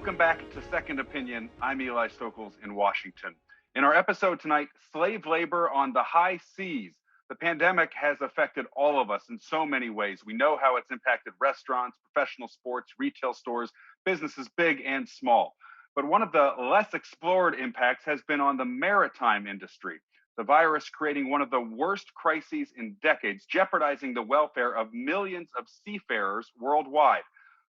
Welcome back to Second Opinion. I'm Eli Stokols in Washington. In our episode tonight, slave labor on the high seas. The pandemic has affected all of us in so many ways. We know how it's impacted restaurants, professional sports, retail stores, businesses big and small. But one of the less explored impacts has been on the maritime industry. The virus creating one of the worst crises in decades, jeopardizing the welfare of millions of seafarers worldwide.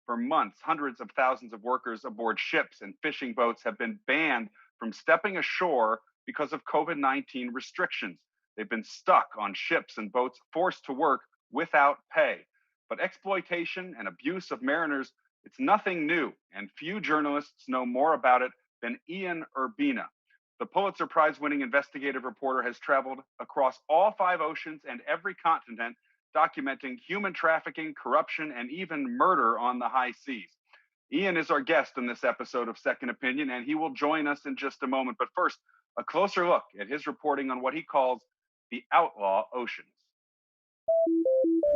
For months, hundreds of thousands of workers aboard ships and fishing boats have been banned from stepping ashore because of COVID-19 restrictions. They've been stuck on ships and boats, forced to work without pay. But exploitation and abuse of mariners, it's nothing new, and few journalists know more about it than Ian Urbina. The Pulitzer Prize-winning investigative reporter has traveled across all 5 oceans and every continent, documenting human trafficking, corruption, and even murder on the high seas. Ian is our guest in this episode of Second Opinion, and he will join us in just a moment. But first, a closer look at his reporting on what he calls the Outlaw Oceans.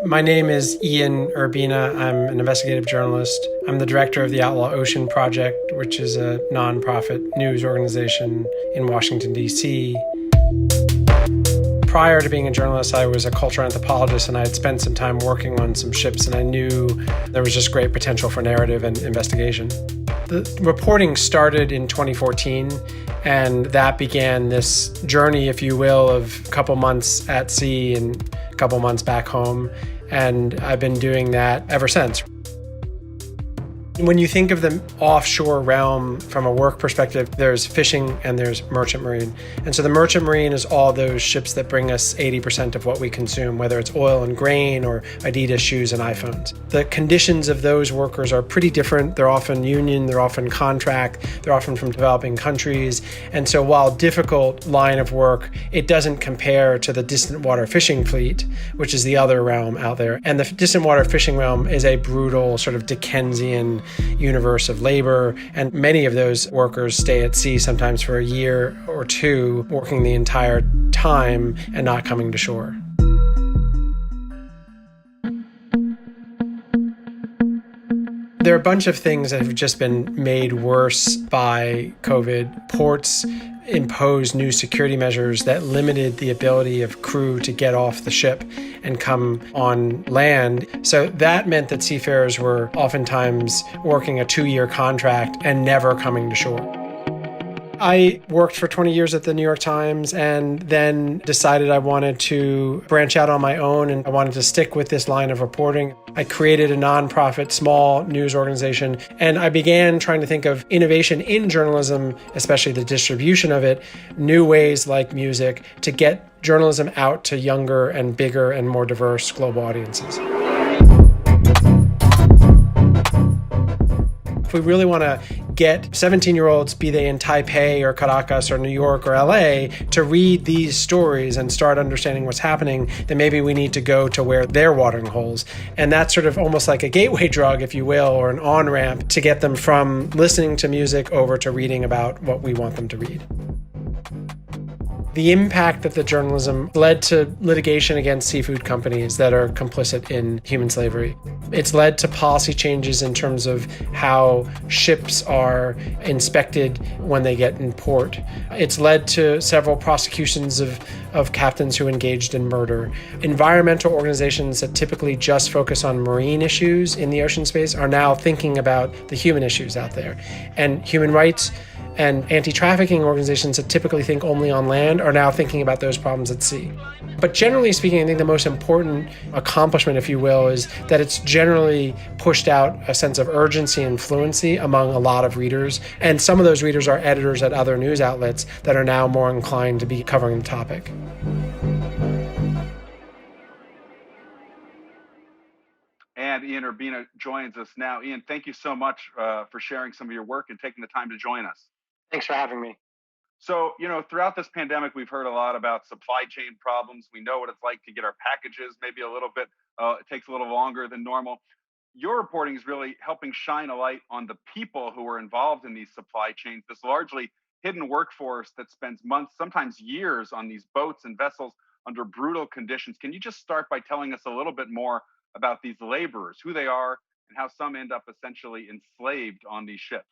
My name is Ian Urbina. I'm an investigative journalist. I'm the director of the Outlaw Ocean Project, which is a nonprofit news organization in Washington, D.C. Prior to being a journalist, I was a cultural anthropologist, and I had spent some time working on some ships, and I knew there was just great potential for narrative and investigation. The reporting started in 2014, and that began this journey, if you will, of a couple months at sea and a couple months back home, and I've been doing that ever since. When you think of the offshore realm from a work perspective, there's fishing and there's merchant marine. And so the merchant marine is all those ships that bring us 80% of what we consume, whether it's oil and grain or Adidas shoes and iPhones. The conditions of those workers are pretty different. They're often union, they're often contract, they're often from developing countries. And so while difficult line of work, it doesn't compare to the distant water fishing fleet, which is the other realm out there. And the distant water fishing realm is a brutal sort of Dickensian universe of labor, and many of those workers stay at sea sometimes for a year or two, working the entire time and not coming to shore. There are a bunch of things that have just been made worse by COVID. Ports imposed new security measures that limited the ability of crew to get off the ship and come on land. So that meant that seafarers were oftentimes working a 2-year contract and never coming to shore. I worked for 20 years at the New York Times and then decided I wanted to branch out on my own, and I wanted to stick with this line of reporting. I created a nonprofit small news organization, and I began trying to think of innovation in journalism, especially the distribution of it, new ways like music, to get journalism out to younger and bigger and more diverse global audiences. If we really want to get 17-year-olds, be they in Taipei or Caracas or New York or LA, to read these stories and start understanding what's happening, then maybe we need to go to where they're watering holes. And that's sort of almost like a gateway drug, if you will, or an on-ramp to get them from listening to music over to reading about what we want them to read. The impact of the journalism led to litigation against seafood companies that are complicit in human slavery. It's led to policy changes in terms of how ships are inspected when they get in port. It's led to several prosecutions of captains who engaged in murder. Environmental organizations that typically just focus on marine issues in the ocean space are now thinking about the human issues out there. And human rights and anti-trafficking organizations that typically think only on land are now thinking about those problems at sea. But generally speaking, I think the most important accomplishment, if you will, is that it's generally pushed out a sense of urgency and fluency among a lot of readers. And some of those readers are editors at other news outlets that are now more inclined to be covering the topic. And Ian Urbina joins us now. Ian, thank you so much for sharing some of your work and taking the time to join us. Thanks for having me. So, throughout this pandemic, we've heard a lot about supply chain problems. We know what it's like to get our packages, maybe a little bit, it takes a little longer than normal. Your reporting is really helping shine a light on the people who are involved in these supply chains, this largely hidden workforce that spends months, sometimes years, on these boats and vessels under brutal conditions. Can you just start by telling us a little bit more about these laborers, who they are, and how some end up essentially enslaved on these ships.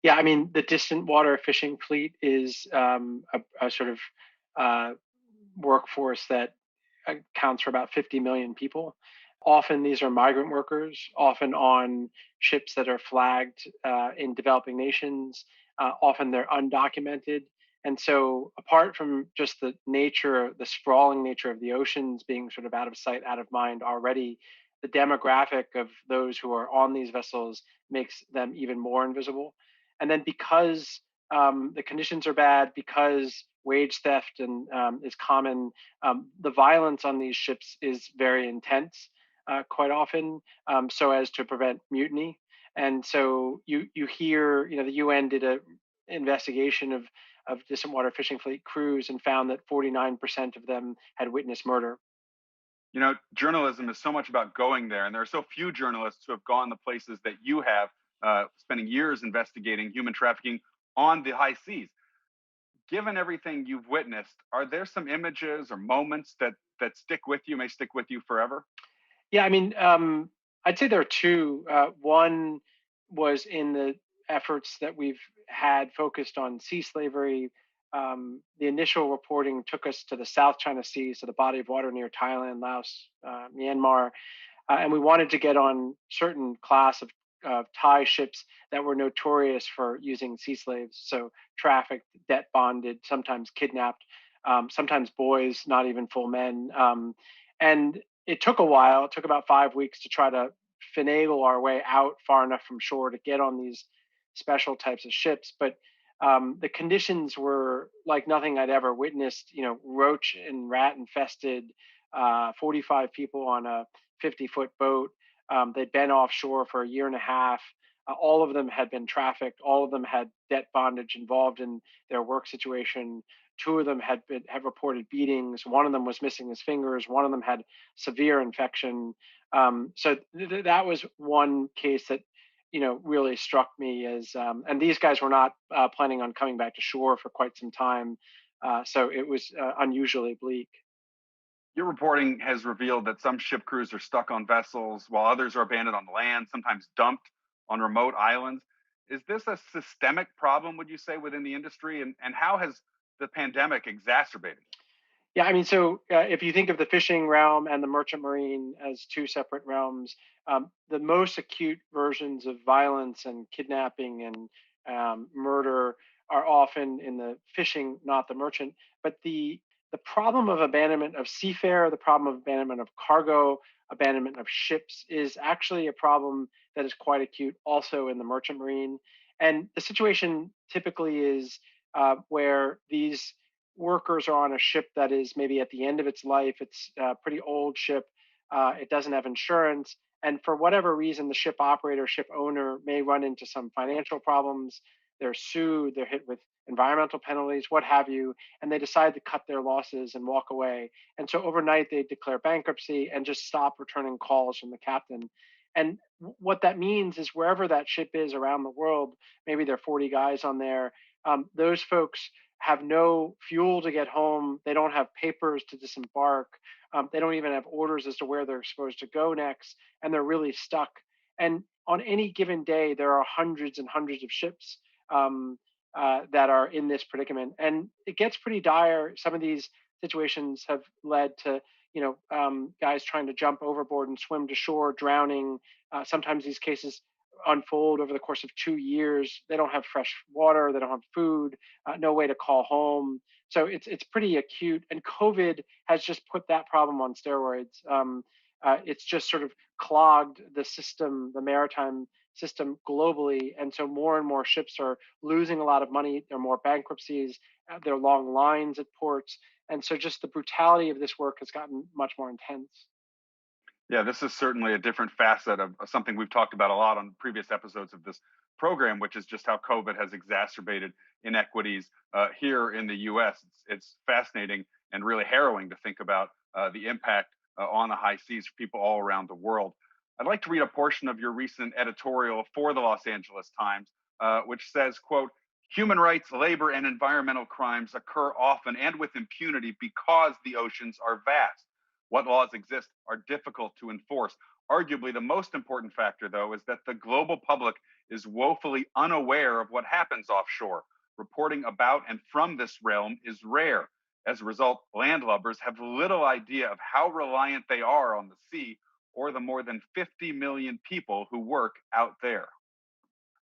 Yeah, I mean, the distant water fishing fleet is a sort of uh, workforce that accounts for about 50 million people. Often these are migrant workers, often on ships that are flagged in developing nations. Often they're undocumented. And so, apart from just the nature, the sprawling nature of the oceans being sort of out of sight, out of mind already, the demographic of those who are on these vessels makes them even more invisible. And then, because the conditions are bad, because wage theft and is common, the violence on these ships is very intense, quite often, so as to prevent mutiny. And so you hear, the UN did a investigation of distant water fishing fleet crews and found that 49% of them had witnessed murder. Journalism is so much about going there, and there are so few journalists who have gone the places that you have, spending years investigating human trafficking on the high seas. Given everything you've witnessed, are there some images or moments that stick with you, may stick with you forever? Yeah, I mean, I'd say there are two. One was in the efforts that we've had focused on sea slavery. The initial reporting took us to the South China Sea, so the body of water near Thailand, Laos, Myanmar, and we wanted to get on certain class of Thai ships that were notorious for using sea slaves, so trafficked, debt bonded, sometimes kidnapped, sometimes boys, not even full men. And it took a while. It took about 5 weeks to try to finagle our way out far enough from shore to get on these special types of ships. But the conditions were like nothing I'd ever witnessed. Roach and rat infested, 45 people on a 50-foot boat. They'd been offshore for a year and a half. All of them had been trafficked. All of them had debt bondage involved in their work situation. Two of them had reported beatings. One of them was missing his fingers. One of them had severe infection. So that was one case that really struck me as. And these guys were not planning on coming back to shore for quite some time. So it was unusually bleak. Your reporting has revealed that some ship crews are stuck on vessels while others are abandoned on land, sometimes dumped on remote islands. Is this a systemic problem, would you say, within the industry? And how has the pandemic exacerbated it? Yeah, I mean, so if you think of the fishing realm and the merchant marine as two separate realms, the most acute versions of violence and kidnapping and murder are often in the fishing, not the merchant. But the problem of abandonment of seafarer, the problem of abandonment of cargo, abandonment of ships is actually a problem that is quite acute also in the merchant marine. And the situation typically is where these workers are on a ship that is maybe at the end of its life. It's a pretty old ship. It doesn't have insurance. And for whatever reason, the ship operator, ship owner may run into some financial problems. They're sued, they're hit with environmental penalties, what have you, and they decide to cut their losses and walk away. And so overnight, they declare bankruptcy and just stop returning calls from the captain. And what that means is wherever that ship is around the world, maybe there are 40 guys on there, those folks have no fuel to get home. They don't have papers to disembark. They don't even have orders as to where they're supposed to go next. And they're really stuck. And on any given day, there are hundreds and hundreds of ships that are in this predicament. And it gets pretty dire. Some of these situations have led to, guys trying to jump overboard and swim to shore, drowning. Sometimes these cases unfold over the course of 2 years. They don't have fresh water, they don't have food, no way to call home. So it's pretty acute, and COVID has just put that problem on steroids. It's just sort of clogged the system, the maritime system globally, and so more and more ships are losing a lot of money. There are more bankruptcies. There are long lines at ports, and so just the brutality of this work has gotten much more intense. Yeah, this is certainly a different facet of something we've talked about a lot on previous episodes of this program, which is just how COVID has exacerbated inequities here in the US. It's fascinating and really harrowing to think about the impact on the high seas for people all around the world. I'd like to read a portion of your recent editorial for the Los Angeles Times, which says, quote, human rights, labor, and environmental crimes occur often and with impunity because the oceans are vast. what laws exist are difficult to enforce. Arguably, the most important factor, though, is that the global public is woefully unaware of what happens offshore. Reporting about and from this realm is rare. As a result, landlubbers have little idea of how reliant they are on the sea or the more than 50 million people who work out there.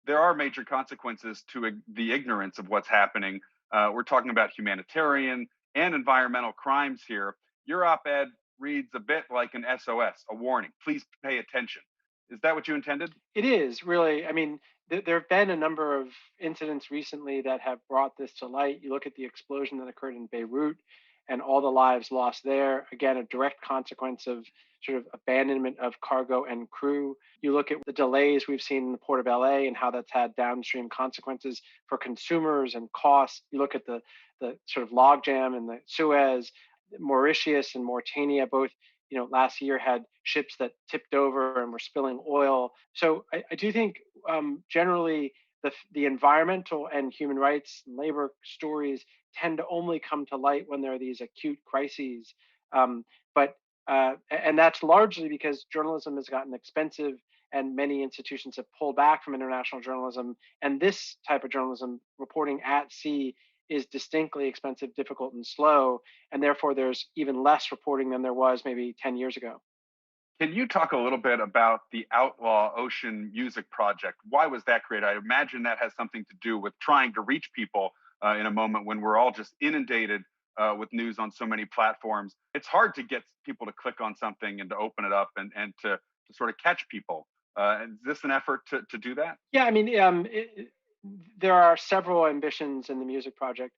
There are major consequences to the ignorance of what's happening. We're talking about humanitarian and environmental crimes here. Your op ed reads a bit like an SOS, a warning. Please pay attention. Is that what you intended? It is really. I mean, there have been a number of incidents recently that have brought this to light. You look at the explosion that occurred in Beirut and all the lives lost there. Again, a direct consequence of sort of abandonment of cargo and crew. You look at the delays we've seen in the port of LA and how that's had downstream consequences for consumers and costs. You look at the sort of logjam in the Suez, Mauritius and Mauritania both last year had ships that tipped over and were spilling oil. So I do think generally the environmental and human rights and labor stories tend to only come to light when there are these acute crises. But and that's largely because journalism has gotten expensive and many institutions have pulled back from international journalism. And this type of journalism, reporting at sea, is distinctly expensive, difficult, and slow. And therefore, there's even less reporting than there was maybe 10 years ago. Can you talk a little bit about the Outlaw Ocean Music Project? Why was that created? I imagine that has something to do with trying to reach people in a moment when we're all just inundated with news on so many platforms. It's hard to get people to click on something and to open it up and to sort of catch people. Is this an effort to do that? Yeah, I mean, there are several ambitions in the music project.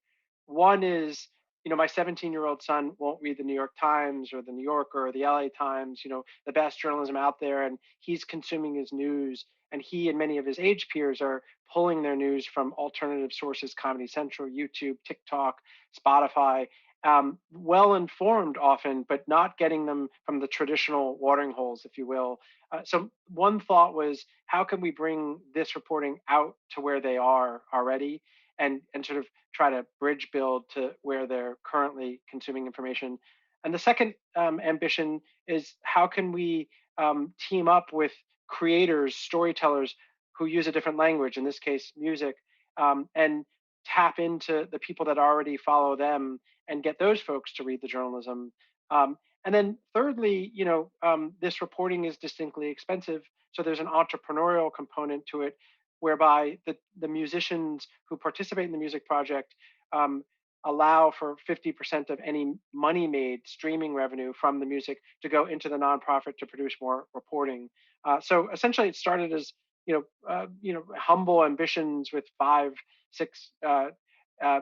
One is, my 17-year-old son won't read the New York Times or the New Yorker or the LA Times, the best journalism out there, and he's consuming his news. And he and many of his age peers are pulling their news from alternative sources, Comedy Central, YouTube, TikTok, Spotify, well informed often, but not getting them from the traditional watering holes, if you will. So one thought was, how can we bring this reporting out to where they are already, and sort of try to bridge build to where they're currently consuming information. And the second ambition is, how can we team up with creators, storytellers who use a different language, in this case, music, and tap into the people that already follow them and get those folks to read the journalism. And then thirdly, this reporting is distinctly expensive. So there's an entrepreneurial component to it, whereby the musicians who participate in the music project allow for 50% of any money made streaming revenue from the music to go into the nonprofit to produce more reporting. So essentially, it started as humble ambitions with 5, 6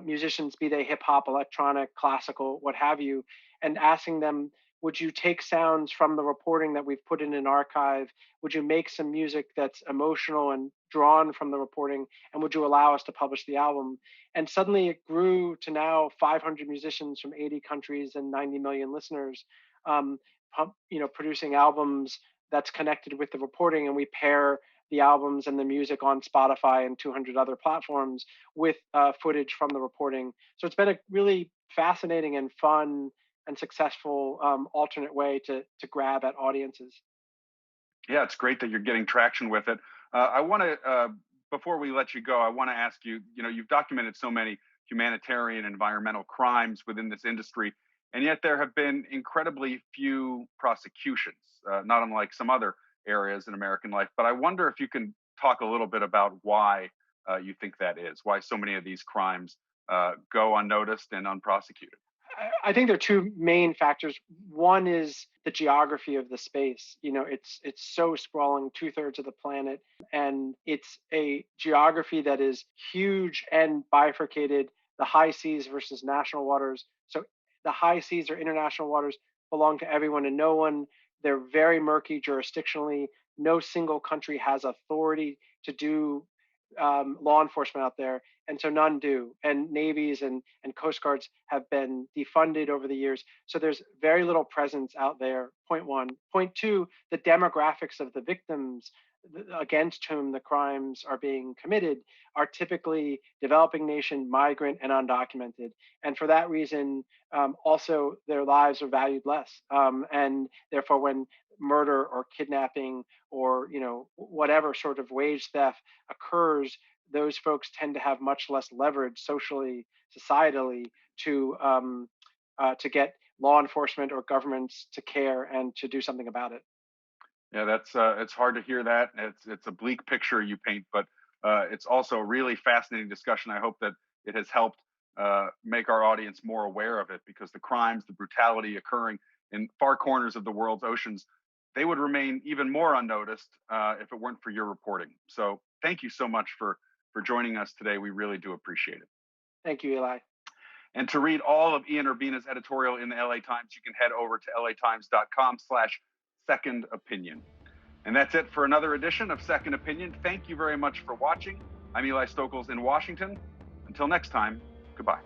musicians, be they hip hop, electronic, classical, what have you, and asking them, would you take sounds from the reporting that we've put in an archive? Would you make some music that's emotional and drawn from the reporting? And would you allow us to publish the album? And suddenly it grew to now 500 musicians from 80 countries and 90 million listeners, producing albums that's connected with the reporting. And we pair the albums and the music on Spotify and 200 other platforms with footage from the reporting. So it's been a really fascinating and fun and successful alternate way to grab at audiences. Yeah, it's great that you're getting traction with it. I want to, before we let you go, I want to ask you, you've documented so many humanitarian environmental crimes within this industry, and yet there have been incredibly few prosecutions, not unlike some other areas in American life. But I wonder if you can talk a little bit about why you think that is, why so many of these crimes go unnoticed and unprosecuted. I think there are two main factors. One is the geography of the space. It's so sprawling, 2/3 of the planet, and it's a geography that is huge and bifurcated. The high seas versus national waters. So the high seas or international waters belong to everyone and no one. They're very murky jurisdictionally. No single country has authority to do law enforcement out there, and so none do. And navies and coast guards have been defunded over the years, so there's very little presence out there. Point one. Point two, the demographics of the victims. against whom the crimes are being committed are typically developing nation, migrant, and undocumented. And for that reason, also their lives are valued less. And therefore, when murder or kidnapping or whatever sort of wage theft occurs, those folks tend to have much less leverage socially, societally, to get law enforcement or governments to care and to do something about it. Yeah, that's it's hard to hear that. It's a bleak picture you paint, but it's also a really fascinating discussion. I hope that it has helped make our audience more aware of it, because the crimes, the brutality occurring in far corners of the world's oceans, they would remain even more unnoticed if it weren't for your reporting. So thank you so much for joining us today. We really do appreciate it. Thank you, Eli. And to read all of Ian Urbina's editorial in the LA Times, you can head over to latimes.com/second opinion. And that's it for another edition of Second Opinion. Thank you very much for watching. I'm Eli Stokels in Washington. Until next time, goodbye.